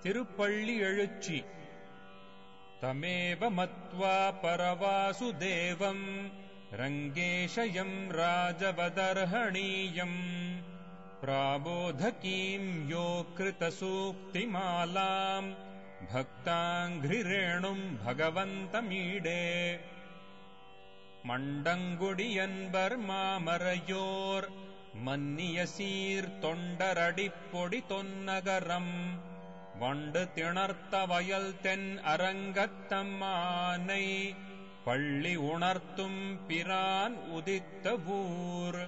திருப்பள்ளி எழுச்சி. தமேவ மத்வா பரவாசுதேவம் ரங்கேஷயம் ராஜவதர்ஹணீயம் பிராபோதகீம் யோ கிருதசூக்திமாலாம் பக்தாங்கிரேணும் பகவந்தமீடே. மண்டங்குடியன்பர் மாமரையோர் மன்னிய சீர் தொண்டரடிப்பொடி தொன்னகரம் வண்டு திணர்த்த வயல் தென் அரங்கத்தம்மானை பள்ளி உணர்த்தும் பிரான் உதித்த ஊர்.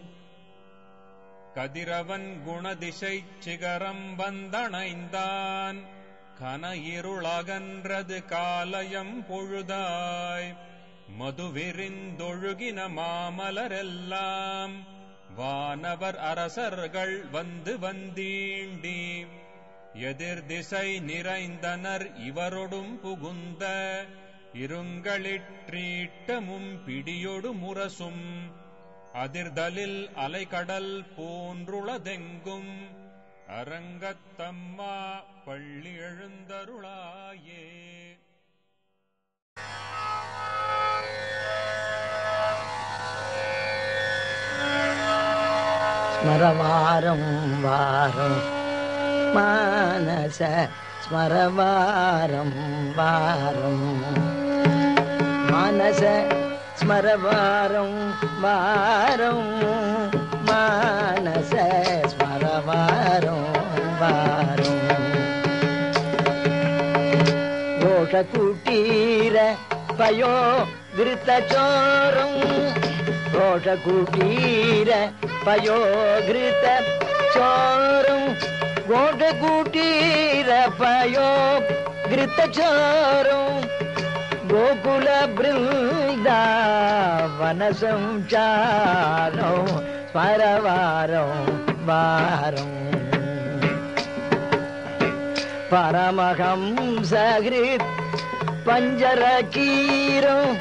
கதிரவன் குணதிசைச் சிகரம் வந்தணைந்தான் கன இருளகன்றது காலயம் பொழுதாய். மதுவிரிந்தொழுகின மாமலரெல்லாம் வானவர் அரசர்கள் வந்து வந்தீண்டி எதிர் திசை நிறைந்தனர் இவரொடும் புகுந்த இருங்களிற்றீட்டமும் பிடியொடு முரசும் அதிர்தலில் அலைகடல் போன்றுளதெங்கும் அரங்கத்தம்மா பள்ளி எழுந்தருளாயே. ஸ்மரவாரம் வாரம் மானச ஸ்மரவாரம் வாரம் மானச ஸ்மரவாரம் வாரம் மானச ஸ்மரவாரம் வாரம். கோஷகூட்டீர பயோ கிருத்தச்சோரம் கோஷகூட்டீர பயோ கிருத்த சோரம் கோஷகூட்டீர பயோ கிருத்த சோரம் கோகுல பிருந்தாவன சஞ்சாரம் ஸ்மரவாரம் வாரம். பரமஹம்சஹ்ருத் பஞ்சரகீரம்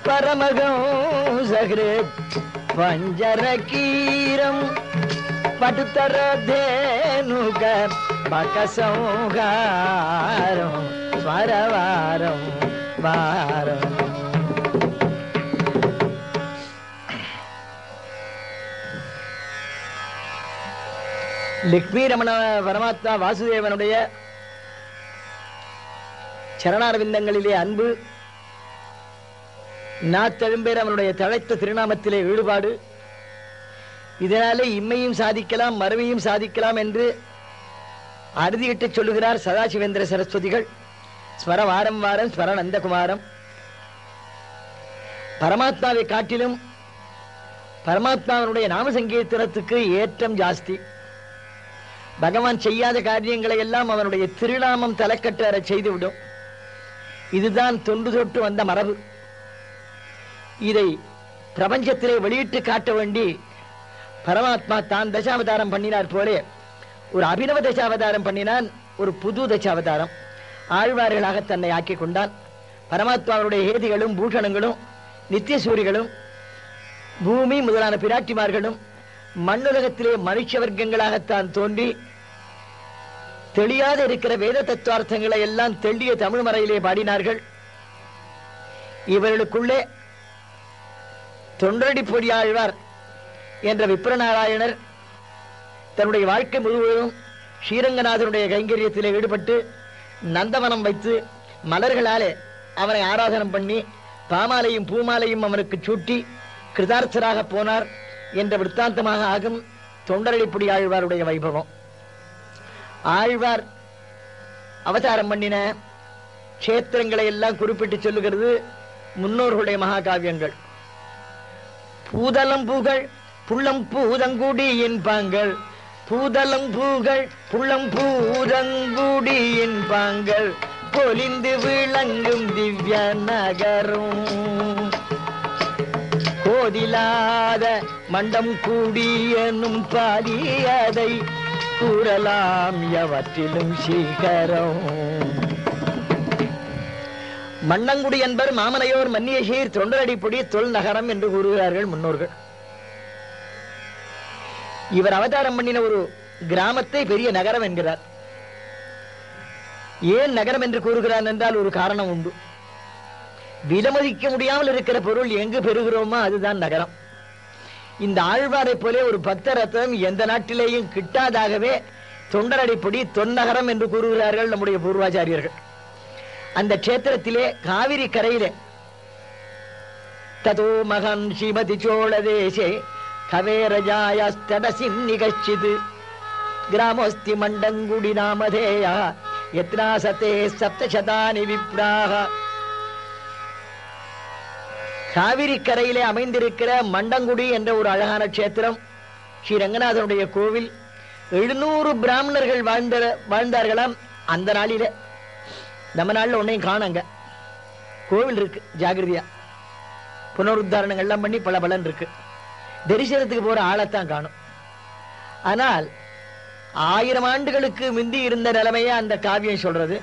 பரமஹம்சஹ்ருத் பஞ்சரகீரம் படுத்தரதேனுக பகசௌகாரம் ஸ்மரவாரம் வாரம். லக்ஷ்மி ரமண பரமாத்மா வாசுதேவனுடைய சரணாரவிந்தங்களிலே அன்பு, நாத்தெழும்பேர் அவனுடைய தழைத்த திருநாமத்திலே ஈடுபாடு, இதனாலே இம்மையும் சாதிக்கலாம் மறுமையும் சாதிக்கலாம் என்று அறுதியிட்டு சொல்லுகிறார் சதாசிவேந்திர சரஸ்வதிகள். ஸ்மர வாரம் வாரம் ஸ்மர நந்தகுமாரம். பரமாத்மாவை காட்டிலும் பரமாத்மாவனுடைய நாம சங்கீர்த்தனத்துக்கு ஏற்றம் ஜாஸ்தி. பகவான் செய்யாத காரியங்களை எல்லாம் அவனுடைய திருநாமம் தலைக்கட்டு செய்துவிடும். இதுதான் தொன்று தொட்டு வந்த மரபு. இதை பிரபஞ்சத்திலே வெளியிட்டு காட்ட வேண்டி பரமாத்மா தான் தசாவதாரம் பண்ணினார் போலே ஒரு அபிநவ தசாவதாரம் பண்ணினான். ஒரு புது தசாவதாரம் ஆழ்வார்களாக தன்னை ஆக்கி கொண்டான். பரமாத்மாவுடைய ஹேதிகளும் பூஷணங்களும் நித்திய சூரிகளும் பூமி முதலான பிராட்டிமார்களும் மண்ணுலகத்திலே மனுஷ வர்க்கங்களாகத்தான் தோன்றி தெளியாத இருக்கிற வேத தத்துவார்த்தங்களை எல்லாம் தெள்ளிய தமிழ் மறையிலே பாடினார்கள். இவர்களுக்குள்ளே தொண்டரடி பொடியாழ்வார் என்ற விப்ரநாராயணர் தன்னுடைய வாழ்க்கை முழுவதும் ஸ்ரீரங்கநாதனுடைய கைங்கரியத்திலே ஈடுபட்டு நந்தவனம் வைத்து மலர்களாலே அவனை ஆராதனம் பண்ணி பாமாலையும் பூமாலையும் அவனுக்கு சூட்டி கிருதார்த்தராக போனார் என்ற விற்த்தாந்தமாக ஆகும் தொண்டரடிப்புடி ஆழ்வாருடைய வைபவம். ஆழ்வார் அவதாரம் பண்ணின கஷேத்திரங்களை எல்லாம் குறிப்பிட்டு சொல்லுகிறது முன்னோர்களுடைய மகாகாவியங்கள். பூதலம் புகழ் புள்ளம் பூதங்குடியின் பாங்கள், பூதலம் புகழ் புள்ளம் பூதங்குடியின் பாங்கள், பொலிந்து விளங்கும் திவ்ய நகரும், கோதிலாத மண்டம் கூடியனும் பாடியதை கூறலாம் எவற்றிலும் சீகரம். மண்ணங்குடி என்பர் மாமனையோர் மன்னிய சீர் தொண்டரடிப்பொடி தொல் நகரம் என்று கூறுகிறார்கள் முன்னோர்கள். இவர் அவதாரம் பண்ணின ஒரு கிராமத்தை பெரிய நகரம் என்கிறார். ஏன் நகரம் என்று கூறுகிறான் என்றால் ஒரு காரணம் உண்டு. விலமதிக்க முடியாமல் இருக்கிற பொருள் எங்கு பெறுகிறோமோ அதுதான் நகரம். இந்த ஆழ்வாரை போலே ஒரு பக்தரத்தம் எந்த நாட்டிலேயும் கிட்டாதாகவே தொண்டரடிப்படி தொன்னகரம் என்று கூறுகிறார்கள் நம்முடைய பூர்வாச்சாரியர்கள். அந்த கஷேத்திரத்திலே காவிரி கரையிலே ததோ மகன் ஸ்ரீமதி சோழ தேசே கவேரஜாயஸ்தடசிம் நிகச்சித் கிராமோஸ்தி மண்டங்குடி நாமதேயா யத்னாசதே சப்தசதானி விப்ராக. காவிரி கரையிலே அமைந்திருக்கிற மண்டங்குடி என்ற ஒரு அழகான கஷேத்திரம், ஸ்ரீ ரங்கநாதனுடைய கோவில். 700 பிராமணர்கள் வாழ்ந்தார்களாம் அந்த நாளில. நம்ம நாளில் ஒன்னையும் காணங்க. கோவில் இருக்கு, ஜாகிரதையா புனருத்தாரணங்கள் எல்லாம் பண்ணி பல பலன் இருக்கு. தரிசனத்துக்கு போற ஆளைத்தான் காணும். ஆனால் 1000 ஆண்டுகளுக்கு முந்தி இருந்த நிலைமையை அந்த காவியம் சொல்றது.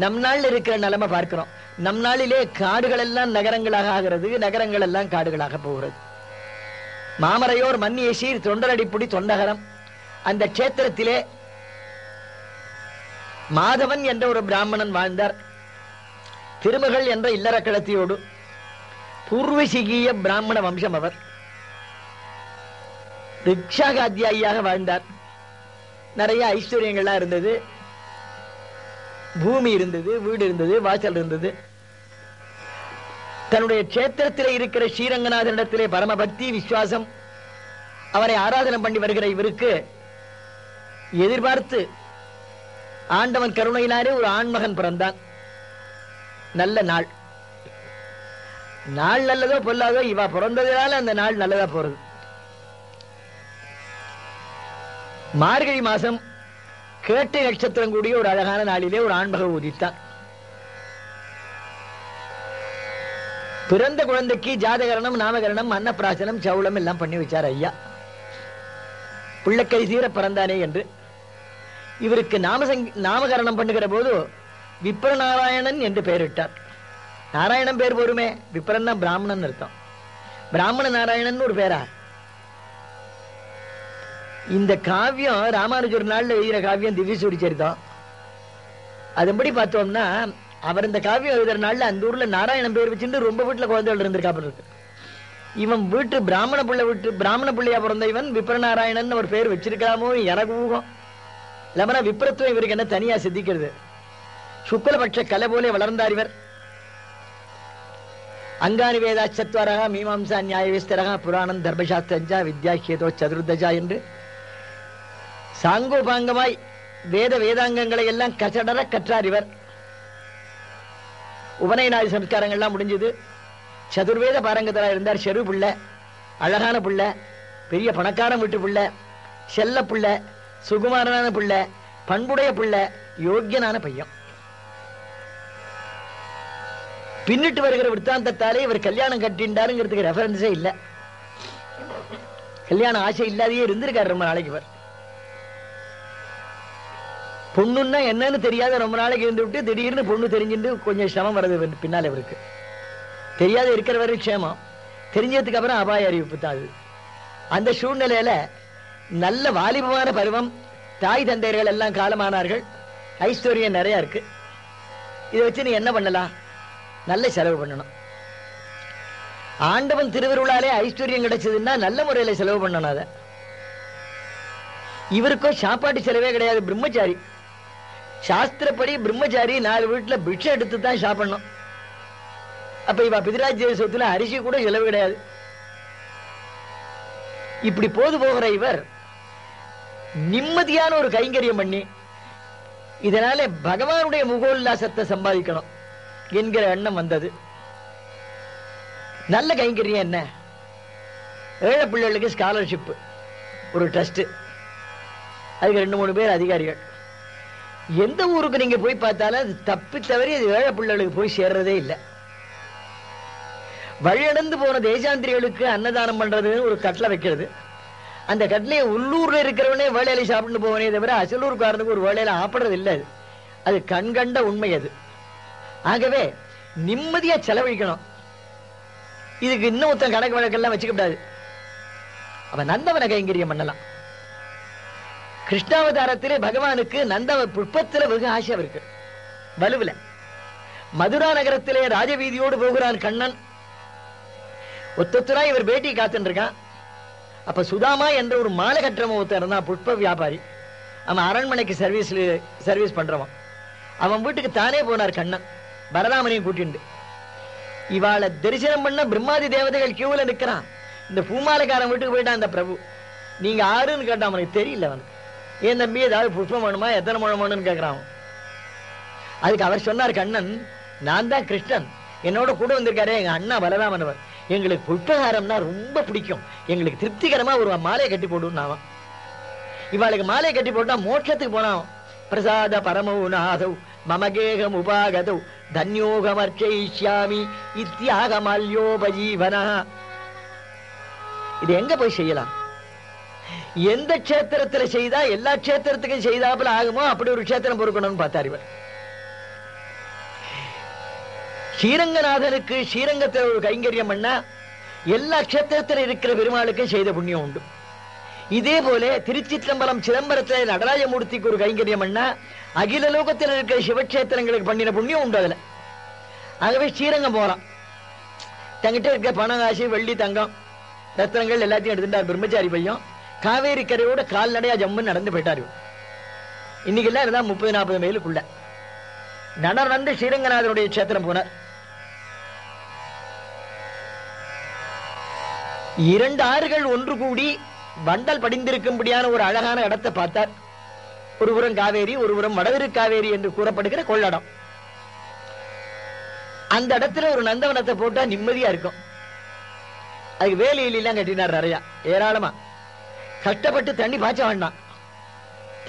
நம் நாளில் இருக்கிற நிலைமை பார்க்கிறோம். நம் நாளிலே காடுகள் எல்லாம் நகரங்களாக ஆகிறது, நகரங்கள் எல்லாம் காடுகளாக போகிறது. மாமரையோர் மன்னிய சீர் தொண்டரடிப்புடி தொண்டகரம். அந்த கஷேத்திரத்திலே மாதவன் என்ற ஒரு பிராமணன் வாழ்ந்தார். திருமகள் என்ற இல்லறக்கடத்தியோடு. பூர்வசிகிய பிராமண வம்சம் அவர். ரிக்ஷாகாத்தியாயியாக வாழ்ந்தார். நிறைய ஐஸ்வர்யங்கள்லாம் இருந்தது. பூமி இருந்தது, வீடு இருந்தது, வாசல் இருந்தது. தன்னுடைய கஷேத்திரத்திலே இருக்கிற ஸ்ரீரங்கநாதனிடத்திலே பரமபக்தி விசுவாசம், அவரை ஆராதனை பண்ணி வருகிற இவருக்கு எதிர்பார்த்து ஆண்டவன் கருணையினாரே ஒரு ஆண்மகன் பிறந்தான். நல்ல நாள். நாள் நல்லதோ பொல்லாதோ, இவ பிறந்ததுனால அந்த நாள் நல்லதா போறது. மார்கழி மாசம் கேட்டை நட்சத்திரம் கூடிய ஒரு அழகான நாளிலே ஒரு ஆண்மகன் உதித்தான். பிறந்த குழந்தைக்கு ஜாதகரணம், நாமகரணம், அன்னப்பிராசனம், சவுளம் எல்லாம் பண்ணி வச்சார் ஐயா. பிள்ளைக்கை தீர பிறந்தானே என்று. இவருக்கு நாமகரணம் பண்ணுகிற போது விப்ரநாராயணன் என்று பெயரிட்டார். நாராயணன் பேர் போருமே, விப்ரன் தான் பிராமணன் அர்த்தம். பிராமண நாராயணன் ஒரு பேரா? இந்த காவியம் ராமானுஜர் நாள்ல எழுதின காவியம் திவ்யசூரி சரிதம். அதன்படி பார்த்தோம்னா அவர் இந்த காவியம் எழுதுற நாள்ல அந்த ஊர்ல நாராயணன் பேர் வச்சுட்டு ரொம்ப வீட்டுல குழந்தைகள் இருந்திருக்காப்ப இருக்கு. இவன் வீட்டு பிராமண பிள்ளையா பிறந்த இவன் விப்ரநாராயணன் ஒரு பேர் வச்சிருக்கலாமோ எனக்கு ஊகம். இல்லாம விப்ரத்துவம் இவருக்கு என்ன தனியா சித்திக்கிறது. சுக்லபட்ச கலை போலே வளர்ந்தார் இவர். அங்கானி வேதா சத்வாரகா மீமாம்சா நியாய விஸ்தரகா புராணம் தர்மசாஸ்திரஞ்சா வித்யாஹேதோ சதுர்தஜா என்று சாங்கோபாங்கமாய் வேதாங்கங்களை எல்லாம் கசடர கற்றார் இவர். உபநயனாதி சம்ஸ்காரங்கள்லாம் முடிஞ்சது. சதுர்வேத பாரங்கத்தரா இருந்தார். செரு பிள்ளை, அழகான பிள்ளை, பெரிய பணக்காரன் வீட்டு பிள்ளை, செல்ல பிள்ளை, சுகுமாரனான பிள்ளை, பண்புடைய பிள்ளை, யோக்கியனான பையன். பின்னிட்டு வருகிற விற்த்தாந்தத்தாலே இவர் கல்யாணம் கட்டின்றாருங்கிறதுக்கு ரெஃபரன்ஸே இல்லை. கல்யாண ஆசை இல்லாதையே இருந்திருக்காரு ரொம்ப நாளைக்கு. இவர் பொண்ணுன்னா என்னன்னு தெரியாத ரொம்ப நாளைக்கு இருந்து விட்டு திடீர்னு பொண்ணு தெரிஞ்சுட்டு கொஞ்சம் சிரமம் வருது பின்னால. இவருக்கு தெரியாத இருக்கிற வரை க்ஷேமம், தெரிஞ்சதுக்கு அப்புறம் அபாய அறிவிப்பு தான் அது. அந்த சூழ்நிலையில நல்ல வாலிபமான பருவம். தாய் தந்தையர்கள் எல்லாம் காலமானார்கள். ஐஸ்வர்யம் நிறைய இருக்கு. இதை வச்சு நீ என்ன பண்ணலாம்? நல்ல செலவு பண்ணணும். ஆண்டவன் திருவருளாலே ஐஸ்வர்யம் கிடைச்சதுன்னா நல்ல முறையில செலவு பண்ணணும். அத இவருக்கோ சாப்பாட்டு செலவே கிடையாது. பிரம்மச்சாரி. சாஸ்திரப்படி பிரம்மச்சாரி 4 வீட்டுல பிக்ஷை எடுத்து தான் சாப்பிடணும். அப்ப இவ பிதிராஜ்ய சொத்துல அரிசி கூட செலவு கிடையாது. இப்படி போகிற இவர் நிம்மதியான ஒரு கைங்கரியம் பண்ணி இதனால பகவானுடைய முகோல்லாசத்தை சம்பாதிக்கணும் என்கிற எண்ணம் வந்தது. நல்ல கைங்கரியம் என்ன? ஏழை பிள்ளைகளுக்கு ஸ்காலர்ஷிப் ஒரு ட்ரஸ்ட். அதுக்கு 2-3 பேர் அதிகாரிகள். எந்த ஊருக்கு நீங்க போய் பார்த்தாலும் அது தப்பி தவறி அது ஏழை பிள்ளைகளுக்கு போய் சேர்றதே இல்லை. வழியடந்து போன தேசாந்திரிகளுக்கு அன்னதானம் பண்றதுன்னு ஒரு கட்டளை வைக்கிறது. அந்த கட்டளையை உள்ளூர்ல இருக்கிறவனே வேலையில சாப்பிட்டு போவனே தவிர அசலூர்காரனுக்கு ஒரு வேலையில ஆப்படுறது இல்லை. அது கண்கண்ட உண்மை அது. ஆகவே நிம்மதியா செலவழிக்கணும். இதுக்கு இன்னும் ஒருத்தன் கணக்கு வழக்கெல்லாம் வச்சுக்கப்படாது. அவன் நந்தவன கைங்கரியம் பண்ணலாம். கிருஷ்ணாவதாரத்திலே பகவானுக்கு நந்த புஷ்பத்துல வெகு ஆசை இருக்கு. வலுவில. மதுரா நகரத்திலே ராஜவீதியோடு போகிறான் கண்ணன். ஒத்தொத்தரா இவர் பேட்டி காத்துட்டு இருக்கான். அப்ப சுதாமா என்ற ஒரு மாலை கட்டுறவன் ஒருத்தர் இருந்தான், புஷ்ப வியாபாரி. அவன் அரண்மனைக்கு சர்வீஸ் பண்றவன். அவன் வீட்டுக்கு தானே போனார் கண்ணன், பலராமனையும் கூட்டிண்டு. இவாளை தரிசனம் பண்ண பிரம்மாதி தேவதைகள் கியூல நிற்கிறான். இந்த பூமாலைக்காரன் வீட்டுக்கு போயிட்டான் அந்த பிரபு. நீங்க ஆறுன்னு கேட்டான், அவனுக்கு தெரியல. அவனுக்கு ஏன் தம்பி ஏதாவது புஷ்பம் வேணுமா, எத்தனை முழம் வேணும்னு கேட்கிறான். அதுக்கு அவர் சொன்னார், கண்ணன் நான் தான் கிருஷ்ணன், என்னோட கூட வந்திருக்காரு எங்க அண்ணா பலராமனவர். எங்களுக்கு புஷ்பகாரம்னா ரொம்ப பிடிக்கும், எங்களுக்கு திருப்திகரமா ஒரு மாலையை கட்டி போடுனாவன். இவாளுக்கு மாலையை கட்டி போட்டா மோட்சத்துக்கு போனான். பிரசாத பரமௌ நாதௌ மமகேகம் உபாகதௌ தன்யோகமர்ச்சயிஷ்யாமி இத்யாகமல்யோபஜீவனா. இது எங்க போய் செய்யலாம்? எந்த க்ஷேத்திரத்துல செய்தா எல்லா க்ஷேத்திரத்துக்கும் செய்தாப்புல ஆகுமோ அப்படி ஒரு க்ஷேத்திரம் பொறுக்கணும்னு பார்த்தார் இவர். ஸ்ரீரங்கநாதனுக்கு ஸ்ரீரங்கத்தில் ஒரு கைங்கரியம் பண்ணா எல்லா க்ஷேத்திரத்தில் இருக்கிற பெருமாளுக்கும் செய்த புண்ணியம் உண்டு. இதே போல திருச்சிற்றம்பலம் சிதம்பரத்தில் நடராஜமூர்த்திக்கு ஒரு கைங்கரியம் பண்ணா அகில லோகத்தில் இருக்கிற சிவக்ஷேத்திரங்களுக்கு பண்ணின புண்ணியம் உண்டு அதுல. ஆகவே ஸ்ரீரங்கம் போறான். தங்கிட்ட இருக்க பணம், காசு, வெள்ளி, தங்கம், ரத்னங்கள் எல்லாத்தையும் எடுத்துட்டார் பிரம்மச்சாரி பையன். காவேரி கரையோட கால்நடையா ஜம்முன்னு நடந்து போயிட்டாரு. இன்னைக்கு எல்லாம் இருந்தா 30-40 மைலுக்குள்ள நடந்து ஸ்ரீரங்கநாதனுடைய கஷேத்திரம் போனார். 2 ஆறுகள் ஒன்று கூடி வண்டல் படிந்திருக்கும்படியான ஒரு அழகான இடத்தை பார்த்தார். ஒருபுறம் காவேரி, ஒருபுறம் வடதிரு காவேரி என்று கூறப்படுகிற கொள்ளடம். அந்த இடத்துல ஒரு நந்தவனத்தை போட்டா நிம்மதியா இருக்கும். அதுக்கு வேலையிலாம் கட்டினார் நிறையா, ஏராளமா. கஷ்டப்பட்டு தண்ணி பாய்ச்ச வேண்டாம்.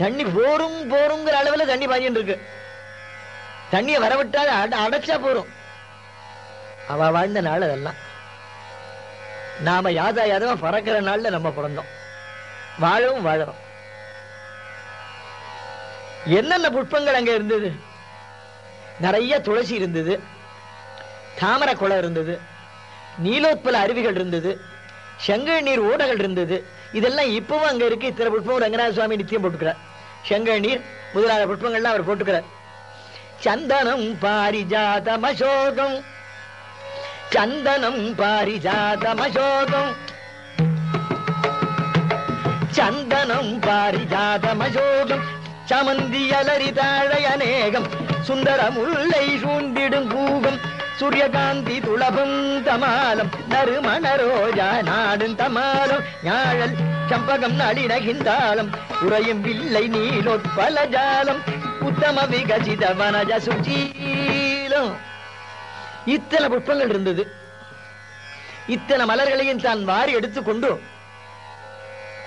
தண்ணி போருங்கிற அளவுல தண்ணி பாய்ச்சிட்டு இருக்கு. தண்ணியை வரவிட்டால் அடைச்சா போறோம். அவ வாழ்ந்த நாள் அதெல்லாம். நாம யாதவா பறக்கிற நாள்ல நம்ம பிறந்தோம், வாழவும் வாழறோம். என்னென்ன புஷ்பங்கள் அங்க இருந்தது? நிறைய துளசி இருந்தது, தாமரை குளம் இருந்தது, நீலோத்பல அருவிகள் இருந்தது, செங்கல் நீர் ஓடைகள் இருந்தது. இதெல்லாம் இப்பவும் அங்க இருக்கு. இத்தனை புஷ்பம் ரங்கநாத சுவாமி நித்தியம் போட்டுக்கிறார். செங்கல் நீர் முதலான புஷ்பங்கள்லாம் அவர் போட்டுக்கிறார். சந்தனம் பாரிஜாதம் அசோகம், சந்தனம் பாரிஜாதம் அசோகம், சந்தனம் பாரிஜாதம் அசோகம், சமந்தி அலரி தாழை அநேகம், சுந்தர முல்லை சூழ்ந்திடும் பூகம், சூரியகாந்தி துளபம் தமாலம், நறுமணரோஜா நாடும் தமாலம், ஞாழல் சம்பகம் நளினகிந்தாலம், உறையும் வில்லை நீலோத்பல ஜாலம், உத்தம விகசித வனஜ சுசீலம். இத்தனை புஷ்பங்கள் இருந்தது. இத்தனை மலர்களையும் தான் வாரி எடுத்துக்கொண்டு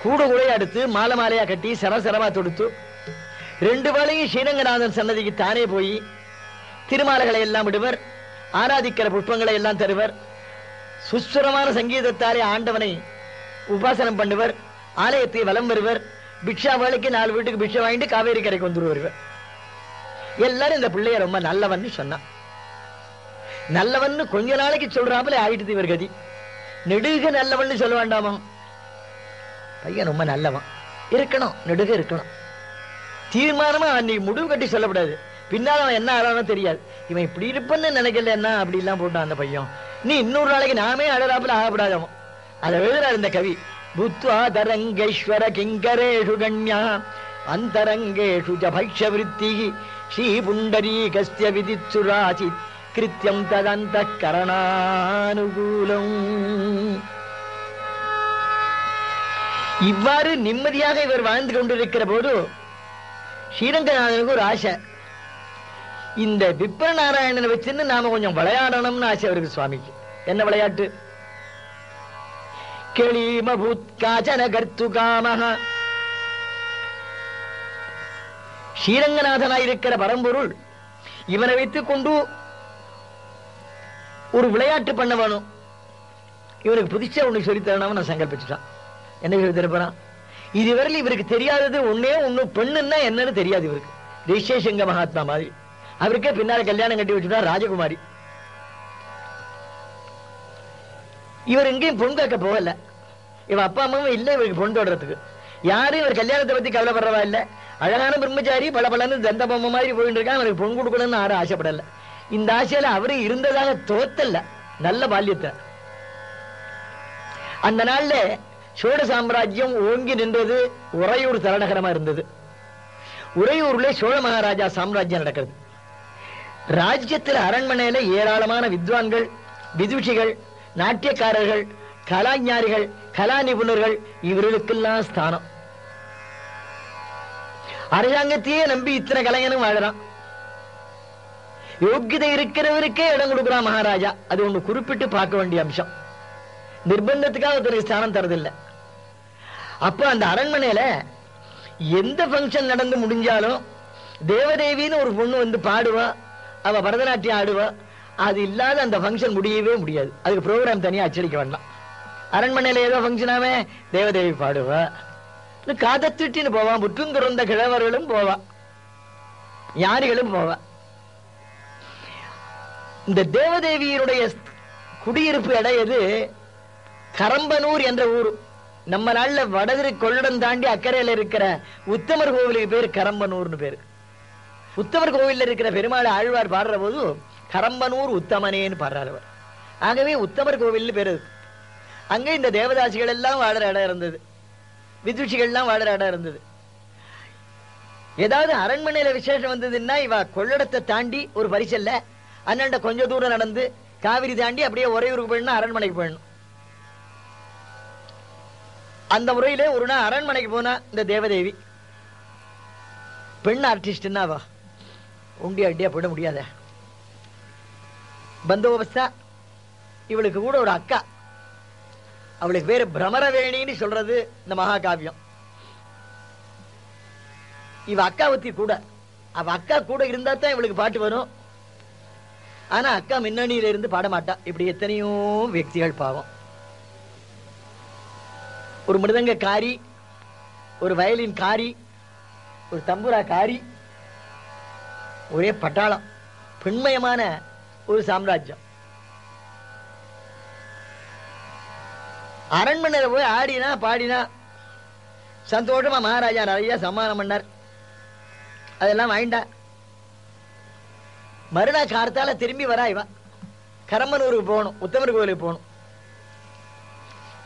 கூட எடுத்து மாலை மாலையா கட்டி சரசரமா தொடுத்து 2 வேளையும் ஸ்ரீரங்கநாதன் சன்னதிக்கு தானே போய் திருமாலைகளை எல்லாம் விடுவர், ஆராதிக்கிற புஷ்பங்களை எல்லாம் தருவர், சுஸ்வரமான சங்கீதத்தாலே ஆண்டவனை உபாசனம் பண்ணுவர், ஆலயத்தை வலம் வருவர், பிக்ஷா வேலைக்கு 4 வீட்டுக்கு பிக்ஷா வாங்கிட்டு காவேரி கரைக்கு வந்துருவர். எல்லாரும் இந்த பிள்ளைய ரொம்ப நல்லவன்னு சொன்னான். நல்லவன்னு கொஞ்ச நாளைக்கு சொல்றாப்புல ஆயிட்டு இவர் கதி. நெடுக நல்லவன்னு சொல்ல வேண்டாமா? பையன் ரொம்ப நல்லவன் இருக்கணும், நெடுக இருக்கணும். தீர்மானமா அன்னைக்கு முடிவு கட்டி சொல்லக்கூடாது. பின்னால அவன் என்ன ஆறானோ தெரியாது. இவன் இப்படி இருப்பன்னு நினைக்கல, என்ன அப்படி எல்லாம் போட்டான் அந்த பையன். நீ இன்னொரு நாளைக்கு நாமே அழறாப்புல ஆகப்படாதவன். அதை எழுதுறாரு இந்த கவி. புத்வா தரங்கேஸ்வர கிங்கரேஷு கண்யா அந்தரங்கேஷு ஜபைக்ஷவிருத்தி ஸ்ரீ புண்டரீகஸ்ய விதிச்சுராசி கிருத்தியம் ததந்த கரணானுகூலம். இவ்வாறு நிம்மதியாக இவர் வாழ்ந்து கொண்டிருக்கிற போது ஸ்ரீரங்கநாதனுக்கு ஒரு ஆசை. இந்த விப்ர நாராயணனை வச்சுன்னு நாம கொஞ்சம் விளையாடணும்னு ஆசை அவருக்கு சுவாமிக்கு. என்ன விளையாட்டு? கெளிமபூத் காச்சன கர்த்து காமஹ. ஸ்ரீரங்கநாதனாயிருக்கிற பரம்பொருள் இவனை வைத்துக் கொண்டு ஒரு விளையாட்டு பண்ண வேணும். இவனுக்கு புதுச்சா ஒண்ணு சொல்லித்தரணும் நான் சங்கல்பிச்சுட்டான். என்ன சொல்லி தரப்போறான்? இதுவரையில் இவருக்கு தெரியாதது ஒண்ணு பெண்ணுன்னா என்னன்னு தெரியாது இவருக்கு. ரிஷேஷங்க மகாத்மா மாதிரி. அவருக்கே பின்னால கல்யாணம் கட்டி வச்சுட்டா ராஜகுமாரி. இவர் எங்கேயும் பொன் கேட்க போகல. இவ அப்பா அம்மாவும் இல்லை இவருக்கு பொன் தொடறதுக்கு. யாரும் இவர் கல்யாணத்தை பத்தி கவலைப்படுறவா இல்ல. அழகான பிரம்மச்சாரி பல பலன்னு தந்த பொம்மை மாதிரி போயிட்டு இருக்கான். அவனுக்கு பொண்ணு கொடுக்கணும்னு யாரும் ஆசைப்படல. இந்த ஆசையில அவரு இருந்ததாக தோத்தல்ல நல்ல பால்யத்தை. அந்த நாள்ல சோழ சாம்ராஜ்யம் ஓங்கி நின்றது. உறையூர் தலைநகரமா இருந்தது. உறையூர்ல சோழ மகாராஜா சாம்ராஜ்யம் நடக்கிறது. ராஜ்யத்தில் அரண்மனையில ஏராளமான வித்வான்கள், விதுஷிகள், நாட்டியக்காரர்கள், கலாஞாரிகள், கலா நிபுணர்கள், இவர்களுக்கெல்லாம் ஸ்தானம். அரசாங்கத்தையே நம்பி இத்தனை கலைஞனும் வாழறான். யோக்கியதை இருக்கிறவருக்கே இடம் கொடுக்கிறான் மகாராஜா. அது ஒண்ணு குறிப்பிட்டு பார்க்க வேண்டிய அம்சம். நிர்பந்தத்துக்காக ஒருத்தருக்கு ஸ்தானம் தரதில்லை. அப்ப அந்த அரண்மனையில எந்த பங்கன் நடந்து முடிஞ்சாலும் தேவதேவின்னு ஒரு பொண்ணு வந்து பாடுவா, அவ பரதநாட்டியம் ஆடுவா. அது இல்லாத அந்த பங்கன் முடியவே முடியாது. அதுக்கு ப்ரோக்ராம் தனியா அச்சடிக்க வேண்டாம். அரண்மனையில ஏதோ பங்கனாவே தேவதேவி பாடுவா, காதை திட்டின்னு போவான். முற்றும் துறந்த கிழவர்களும் போவா, ஞானிகளும் போவா. இந்த தேவதேவியினுடைய குடியிருப்பு இடையது கரம்பனூர் என்ற ஊர். நம்ம நாள்ல வடதிரு கொள்ளடம் தாண்டி அக்கறையில இருக்கிற உத்தமர் கோவிலுக்கு பேரு கரம்பனூர்னு பேரு. உத்தமர் கோவில்ல இருக்கிற பெருமாள் ஆழ்வார் பாடுற போது கரம்பனூர் உத்தமனேன்னு பாடுறார். ஆகவே உத்தமர் கோவில் பேரு. அங்க இந்த தேவதாசிகள் எல்லாம் வாடுற இடம் இருந்தது, விதுஷிகள் எல்லாம் வாடுற இடம் இருந்தது. ஏதாவது அரண்மனையில விசேஷம் வந்ததுன்னா இவ கொள்ளடத்தை தாண்டி ஒரு பரிசல்ல அண்ணாண்ட கொஞ்ச தூரம் நடந்து காவிரி தாண்டி அப்படியே உறையூருக்கு போயிடணும், அரண்மனைக்கு போயிடணும். அந்த முறையிலே ஒரு நாள் அரண்மனைக்கு போனா இந்த தேவதேவி பெண் ஆர்டிஸ்ட்னாவா உண்டியா அட்டியா போயிட முடியாத பந்தோபஸ்தா. இவளுக்கு கூட ஒரு அக்கா, அவளுக்கு பேரு பிரமரவேணின்னு சொல்றது இந்த மகாகாவியம். இவ அக்காவத்தி கூட, அவ அக்கா கூட இருந்தா தான் இவளுக்கு பாட்டு வரும். ஆனா அக்கா முன்னணியில இருந்து பாடமாட்டா. இப்படி எத்தனையோ వ్యక్తిகள் பாவம். ஒரு மிருதங்க காரி, ஒரு வயலின் காரி, ஒரு தம்புரா காரி, ஒரே பட்டாளம். பெண்மயமான ஒரு சாம்ராஜ்யம். அரண்மனையில போய் ஆடினா பாடினா சந்தோஷமா மகாராஜா நிறைய சம்மானம் பண்ணார். அதெல்லாம் வாங்கிட்டா. மறுநாள் கார்த்தால திரும்பி வரா இவ. கரம்பனூருக்கு போகணும், உத்தமர் கோவிலுக்கு போகணும்.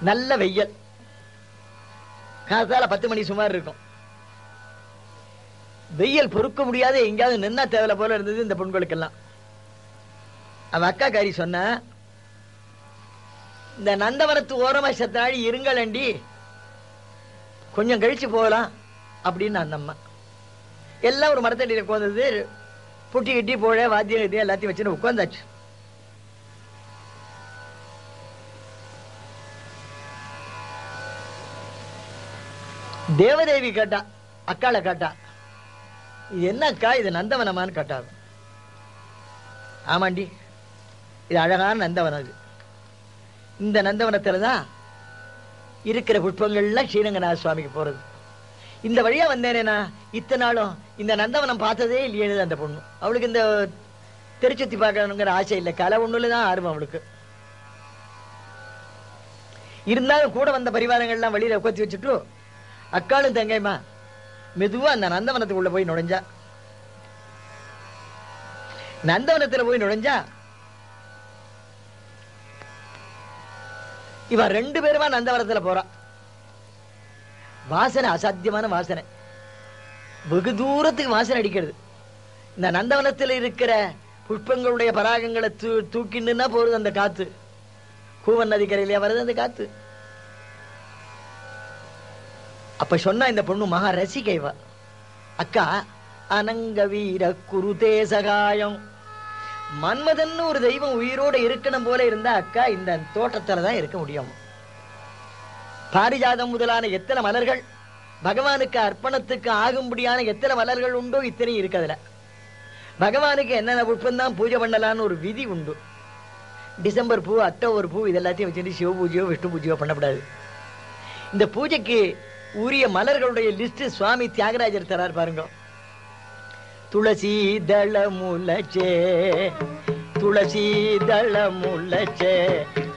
நல்ல வெயில். கார்த்தால 10 மணி சுமார் இருக்கும். வெயில் பொறுக்க முடியாத எங்கேயாவது நின்னா தேவையில்ல போல இருந்தது இந்த பெண்களுக்கெல்லாம். அவ அக்கா காரி சொன்ன, இந்த நந்தவனத்து ஓரமா சத்தாடி இருங்களண்டி, கொஞ்சம் கழிச்சு போகலாம் அப்படின்னு அந்த அம்மா. எல்லாம் ஒரு மரத்தடியில் உட்கார்ந்தது. புட்டி கட்டி போழ வாத்தியம் கட்டி எல்லாத்தையும் வச்சுன்னு உட்கார்ந்தாச்சு. தேவதேவி கேட்டா, அக்காளை கேட்டா, இது என்ன அக்கா, இது நந்தவனமான்னு கேட்டாங்க. ஆமாண்டி, இது அழகான நந்தவனம். இது இந்த நந்தவனத்துலதான் இருக்கிற புஷ்பங்கள்லாம் ஸ்ரீரங்கநாத சுவாமிக்கு போறது. இந்த வழியா வந்தேனேனா இத்தனை நாளும் இந்த நந்தவனம் பார்த்ததே இல்லையே அந்த பொண்ணு. அவளுக்கு இந்த திருச்சுத்தி பார்க்கணுங்கிற ஆசை இல்லை, கலை ஒண்ணுலதான் ஆர்வம் அவளுக்கு. இருந்தாலும் கூட வந்த பரிவாரங்கள்லாம் வெளியில உட்காந்து வச்சுட்டு அக்காளும் தங்கைமா மெதுவா அந்த நந்தவனத்துக்குள்ள போய் நுழைஞ்சா. நந்தவனத்துல போய் நுழைஞ்சா இவ 2 பேருமா நந்தவனத்துல போறா. வாசனை அசாத்தியமான வாசனை, வெகு தூரத்துக்கு வாசனை அடிக்கிறது. இந்த நந்தவனத்தில் இருக்கிற புஷ்பங்களுடைய பராகங்களை தூக்கின்னா போறது அந்த காத்து. கூவன் நதிக்கரையிலேயே வருது அந்த காத்து. அப்ப சொன்னா இந்த பொண்ணு மகா ரசிகைவா, அக்கா அனங்க வீர குருதே சகாயம், மன்மதன் ஒரு தெய்வம் உயிரோட இருக்கணும் போல இருந்தா அக்கா இந்த தோட்டத்துலதான் இருக்க முடியும். பாரிஜாதம் முதலான எத்தனை மலர்கள் பகவானுக்கு அர்ப்பணத்துக்கு ஆகும்படியான எத்தனை மலர்கள் உண்டோ இத்தனையும் இருக்கதுல. பகவானுக்கு என்னென்ன புஷ்பந்தான் பூஜை பண்ணலான்னு ஒரு விதி உண்டு. டிசம்பர் பூ, அக்டோபர் பூ இதெல்லாத்தையும் வச்சுட்டு சிவ பூஜையோ விஷ்ணு பூஜையோ பண்ணக்கூடாது. இந்த பூஜைக்கு உரிய மலர்களுடைய லிஸ்ட் சுவாமி தியாகராஜர் தரார் பாருங்க. துளசி தள முலச்சே, துளசி தள முலச்சே,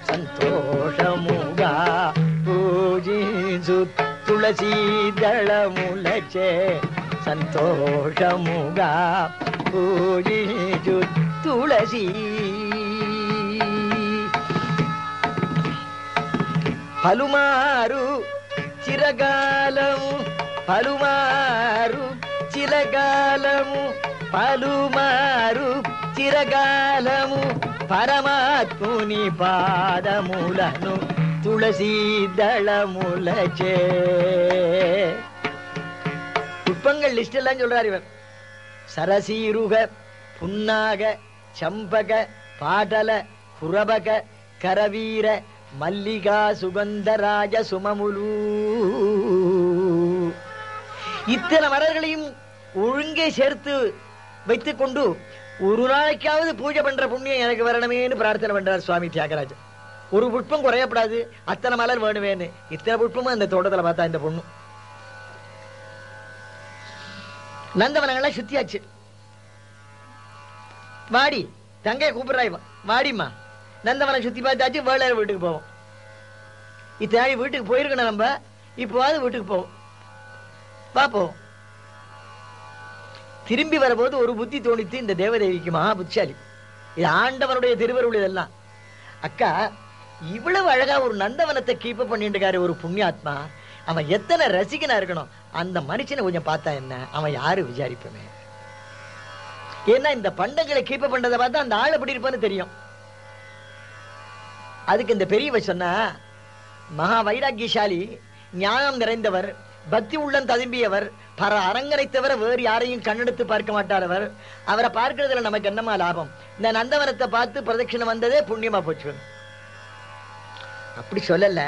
சந்தோஷமுகா பூஜிசு, துளசி தள முலச்சே, సంతోషముగా పూజించు తులసి పలుమారు చిరకాలము పలుమారు చిరకాలము పలుమారు చిరకాలము పరమాత్ముని పాదములను துளசி தளமுலச்சே. புஷ்பங்கள் லிஸ்ட் எல்லாம் சொல்றாரு இவர். சரசீருக, புன்னாக, சம்பக, பாடல, குரபக, கரவீர, மல்லிகா, சுகந்தராஜ, சுமமுலு. இத்தனை மலர்களையும் ஒழுங்கே சேர்த்து வைத்துக் கொண்டு ஒரு நாளைக்காவது பூஜை பண்ற புண்ணியம் எனக்கு வரணுமேன்னு பிரார்த்தனை பண்றார் சுவாமி தியாகராஜன். ஒரு புஷ்பம் குறையப்படாது, அத்தனை மலர் வேணுவேன்னு. இத்தனை புஷ்பமும் அந்த தோட்டத்துல பார்த்தா இந்த பொண்ணு. நந்தவனங்கள்லாம் சுத்தியாச்சு. வாடி தங்கைய கூப்பிடுறாய், வாடிம்மா. நந்தவனம் சுத்தி பார்த்தாச்சு, வேளையில வீட்டுக்கு போவோம். இத்தனை வீட்டுக்கு போயிருக்கணும் நம்ம, இப்போவாது வீட்டுக்கு போவோம். பாப்போம். திரும்பி வரபோது ஒரு புத்தி தோணித்து இந்த தேவதேவிக்கு, மகா புத்திசாலி, இது ஆண்டவனுடைய திருவருள். இதெல்லாம் அக்கா இவ்வளவு அழகா ஒரு நந்தவனத்தை கீப் பண்ணிட்டு இருக்காரு ஒரு புண்ணியாத்மா, அவன் எத்தனை ரசிகனா இருக்கணும். அந்த மனுஷனை கொஞ்சம் பார்த்தா என்ன, அவன் யாரு விசாரிப்பமே. ஏன்னா இந்த பண்டங்களை கீப் பண்றதை பார்த்தா அந்த ஆள் எப்படி இருப்பான்னு தெரியும். அதுக்கு இந்த பெரியவ சொன்னா, மகா வைராக்கியசாலி, ஞானம் நிறைந்தவர், பக்தி உள்ளம் ததும்பியவர், பர அரங்கனை தவிர வேறு யாரையும் கண்ணெடுத்து பார்க்க மாட்டாரவர். அவரை பார்க்கறதுல நமக்கு என்னமா லாபம், இந்த நந்தவனத்தை பார்த்து பிரதட்சணம் வந்ததே புண்ணியமா போச்சு. அப்படி சொல்லல,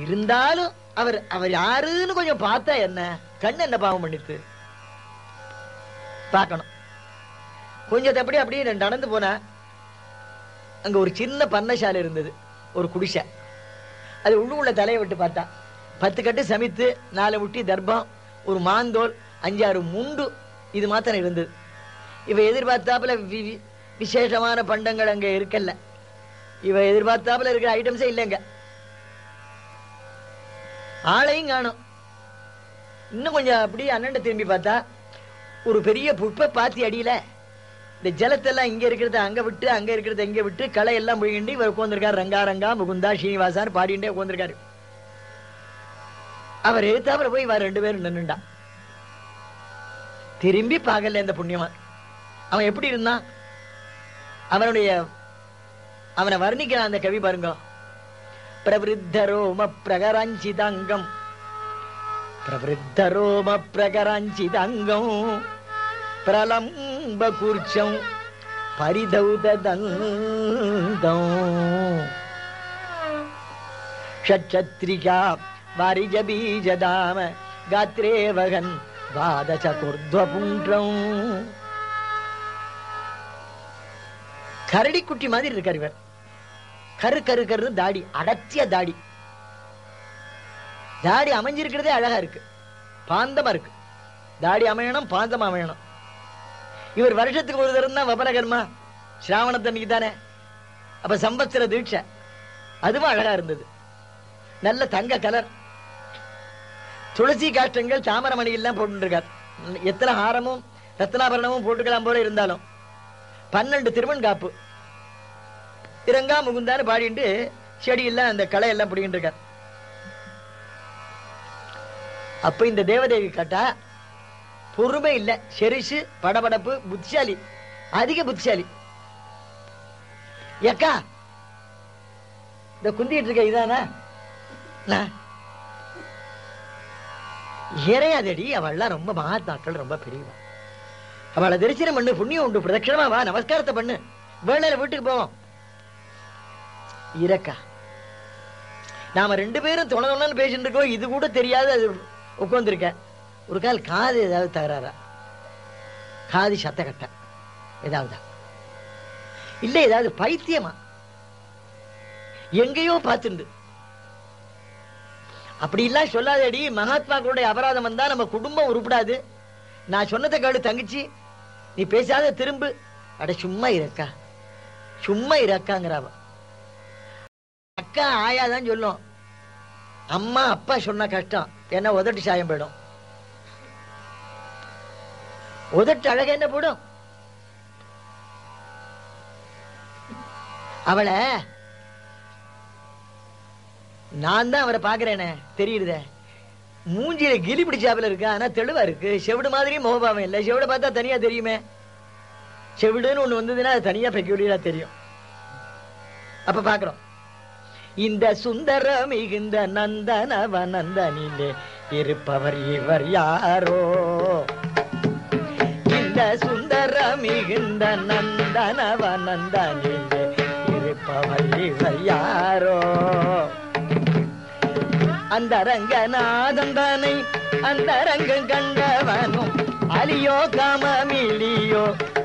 இருந்தாலும் அவர் அவர் யாருன்னு கொஞ்சம் பார்த்தா என்ன, கண்ணு என்ன பாவம் பண்ணிட்டு பார்க்கணும். கொஞ்சம் அப்படியே நடந்து போன, அங்க ஒரு சின்ன பண்ணசாலை இருந்தது, ஒரு குடிசை. அது உள்ள தலையை விட்டு பார்த்தா 10 கட்டு சமைத்து, 4 முட்டி தர்ப்பம், ஒரு மாந்தோல், 5-6 முண்டு, இது மாத்திரம் இருந்தது. இவ எதிர்பார்த்தாப்புல விசேஷமான பண்டங்கள் அங்க இருக்கல்ல. இவ எதிர்பார்த்தாப்புல இருக்கிற ஐட்டம்ஸே இல்லைங்க. ஆளையும் காணும். இன்னும் கொஞ்சம் அப்படியே அண்ணன் திரும்பி பார்த்தா ஒரு பெரிய புஷ்ப பாத்தி அடியில இந்த ஜலத்தெல்லாம் இங்க இருக்கிறத அங்க விட்டு, அங்க இருக்கிறத இங்க விட்டு, களை எல்லாம் போயிட்டு இவர் உட்கார்ந்துருக்காரு. ரங்கா ரங்கா முகுந்தா ஸ்ரீனிவாசான்னு பாடிண்டே உட்கார்ந்துருக்காரு. அவர் எழுத்தாப்புல போய் இவர் 2 பேரும் நின்னுண்டா. திரும்பி பார்க்கல இந்த புண்ணியமா. அவன் எப்படி இருந்தான், அவனை வர்ணிக்கிறான் அந்த கவி பாருங்க. பிரவருத்தரோம பிரகராஞ்சிதங்கம், பிரவருத்தரோம பிரகராஞ்சிதங்கம், பிரலம்ப கூர்ச்சம் பரிதௌததந்தம், ஷட்சத்ரிகா வாரிஜ பீஜதாம காத்ரேவகன் வாதசகுர்த்வபுண்ட்ரம். கரடி குட்டி மாதிரி இருக்கார் இவர். கரு கரு கரு தாடி, அடர்த்திய தாடி. தாடி அமைஞ்சிருக்கிறதே அழகா இருக்கு, பாந்தமா இருக்கு. தாடி அமையணும், பாந்தமா அமையணும். இவர் வருஷத்துக்கு ஒரு தரம் தான் வபரகர்மா, ஸ்ராவணத்தன்னைக்கு தானே. அப்ப சம்பத்சர தீட்சை, அதுவும் அழகா இருந்தது. நல்ல தங்க கலர், துளசி காஷ்டங்கள், தாமரமணி எல்லாம் போட்டுருக்கார். எத்தனை ஹாரமும் ரத்னாபரணமும் போட்டுக்கலாம் போல இருந்தாலும் 12 திருமண் காப்பு. இரங்கா முகுந்தான்னு பாடிட்டு செடியெல்லாம் அந்த களை எல்லாம் பிடிக்கிட்டு இருக்கார். அப்ப இந்த தேவதேவி கேட்டா பொறுமை இல்ல, செரிசு, படபடப்பு, புத்திசாலி, அதிக புத்திசாலி. ஏக்கா இந்த குந்திட்டு இருக்க இதானா இறையாதடி, அவள்லாம் ரொம்ப மகாத்மாக்கள், ரொம்ப பெரியவா. அவளை தரிசனம் பண்ணு, புண்ணியம் உண்டு, பிரதட்சணமா வா, நமஸ்காரத்தை பண்ணு, வேளையில வீட்டுக்கு போவோம். இரக்கா நாம 2 பேரும் தொணன்னு பேசிட்டு இருக்கோம், இது கூட தெரியாது. அது உட்கார்ந்துருக்க. ஒரு கால் காது ஏதாவது தகராறா, காது சத்த கட்ட ஏதாவது இல்ல, ஏதாவது பைத்தியமா, எங்கேயோ பார்த்துண்டு. அப்படி எல்லாம் சொல்லாதடி, மகாத்மாக்களுடைய அபராதம் வந்தா நம்ம குடும்பம் உருப்படாது. நான் சொன்னதை கேளு தங்கச்சி, நீ பேசாத திரும்பு. அட சும்மா இருக்கா, சும்மா இருக்காங்கிறாவ. அக்கா ஆயாதான் சொல்லும், அம்மா அப்பா சொன்ன கஷ்டம் என்ன உதட்டு சாயம் போயிடும். உதட்டு அழக என்ன போடும்? அவளை நான் தான் அவரை பாக்குறேனே, தெரியுத மூஞ்சியில கிளி பிடிச்சாப்புல இருக்கு, ஆனா தெளிவா இருக்கு. செவிடு மாதிரி முகபாவம் இல்லை. செவிட பார்த்தா தனியா தெரியுமே. செவிடுன்னு ஒண்ணு வந்ததுன்னா அது தனியா பெக்யூலியரா தெரியும். அப்ப பாக்குறோம், இந்த சுந்தர மிகுந்த நந்தனவ நந்தனிலே இருப்பவர் இவர் யாரோ? இந்த சுந்தர மிகுந்த நந்தனவ நந்தனிலே இருப்பவர் இவர் யாரோ? அந்த ரங்கநாதன் தானை அந்த ரங்கம் கண்டவனும் அலியோ காமமிலியோ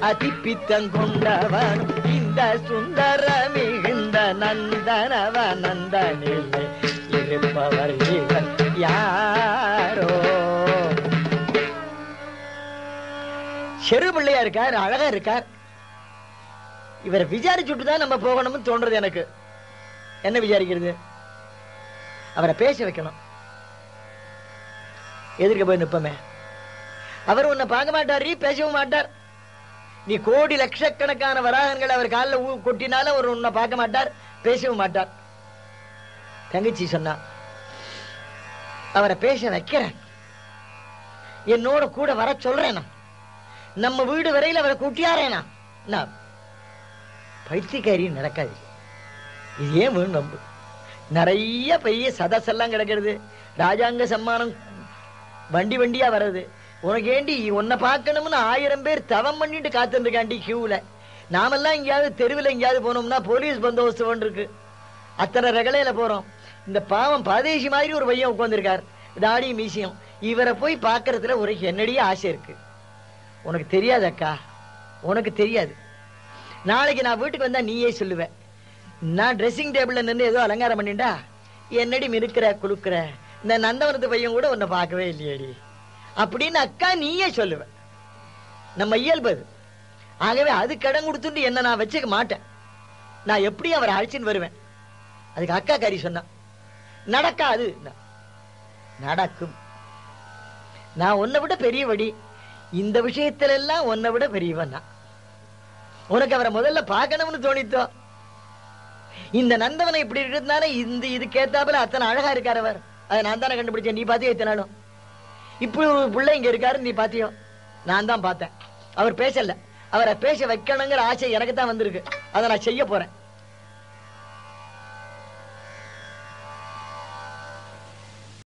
அதிப்பித்தம் கொண்டவனும் இந்த சுந்தர மிகுந்த நந்தனவ நந்தனிலே இருப்பவர் இவர் யாரோ? செரு பிள்ளையா இருக்கார், அழகா இருக்கார். இவரை விசாரிச்சுட்டு தான் நம்ம போகணும்னு தோன்றது எனக்கு. என்ன விசாரிக்கிறது? அவரை பேச வைக்கணும். எதிர்க்க போய் நிப்பமே. அவர் உன்னை பார்க்க மாட்டார், பேசவும் மாட்டார். நீ கோடி லட்சக்கணக்கான வராகங்கள் அவர் காலில் கொட்டினாலும் அவர் உன்னை பார்க்க மாட்டார், பேசவும் மாட்டார். தங்கச்சி சொன்னா, அவரை பேச வைக்கிறேன், என்னோட கூட வர சொல்றேன், நம்ம வீடு வரையில் அவரை கூட்டியாரேனா. பைத்தியக்காரி நடக்காது. இது ஏன் வேணும்? நம்பு. நிறைய பெரிய சதசெல்லாம் கிடக்கிறது, ராஜாங்க சம்மானம் வண்டி வண்டியா வர்றது. உனக்கு ஏண்டி உன்னை பார்க்கணும்னு 1000 பேர் தவம் பண்ணிட்டு காத்துருக்காண்டி கியூல. நாமெல்லாம் எங்கேயாவது தெருவில் எங்கேயாவது போனோம்னா போலீஸ் பந்தோபஸ்து ஒன்று இருக்கு, அத்தனை ரகலையில போறோம். இந்த பாவம் பரதேசி மாதிரி ஒரு பையன் உட்கார்ந்துருக்கார், தாடி மீசியம். இவரை போய் பார்க்கறதுல ஒரு என்னடிய ஆசை இருக்கு. உனக்கு தெரியாது அக்கா, உனக்கு தெரியாது. நாளைக்கு நான் வீட்டுக்கு வந்தா நீயே சொல்லுவேன், நான் ட்ரெஸ்ஸிங் டேபிள்ல நின்று ஏதோ அலங்காரம் பண்ணிட்டா என்னடி மினுக்கிற குளுக்கிற, இந்த நந்தவனத்து பையன் கூட உன்னை பார்க்கவே இல்லையடி அப்படின்னு அக்கா நீயே சொல்லுவ. நம்ம இயல்பு. ஆகவே அது கடன் கொடுத்துட்டு என்ன நான் வச்சுக்க மாட்டேன். நான் எப்படி அவரை அழைச்சின்னு வருவேன். அதுக்கு அக்கா காரி சொன்னா, நடக்காது. நடக்கும். நான் உன்னை விட பெரியவடி, இந்த விஷயத்துல எல்லாம் உன்னை விட பெரியவன் நான். உனக்கு அவரை முதல்ல பார்க்கணும்னு தோணித்தோ. இந்த நந்தவனை இப்படி இருக்கிறதுனால இந்த இதுக்கேத்தாப்புல அத்தனை அழகா இருக்கார் அவர். அதை நான் தானே கண்டுபிடிச்சேன். நீ பாத்தியோ இத்தனாலும்? இப்படி ஒரு பிள்ளை இங்க இருக்காரு, நீ பாத்தியோ? நான் தான் பார்த்தேன். அவர் பேசல. அவரை பேச வைக்கணுங்கிற ஆசை எனக்கு தான் வந்திருக்கு. அதை நான் செய்ய போறேன்.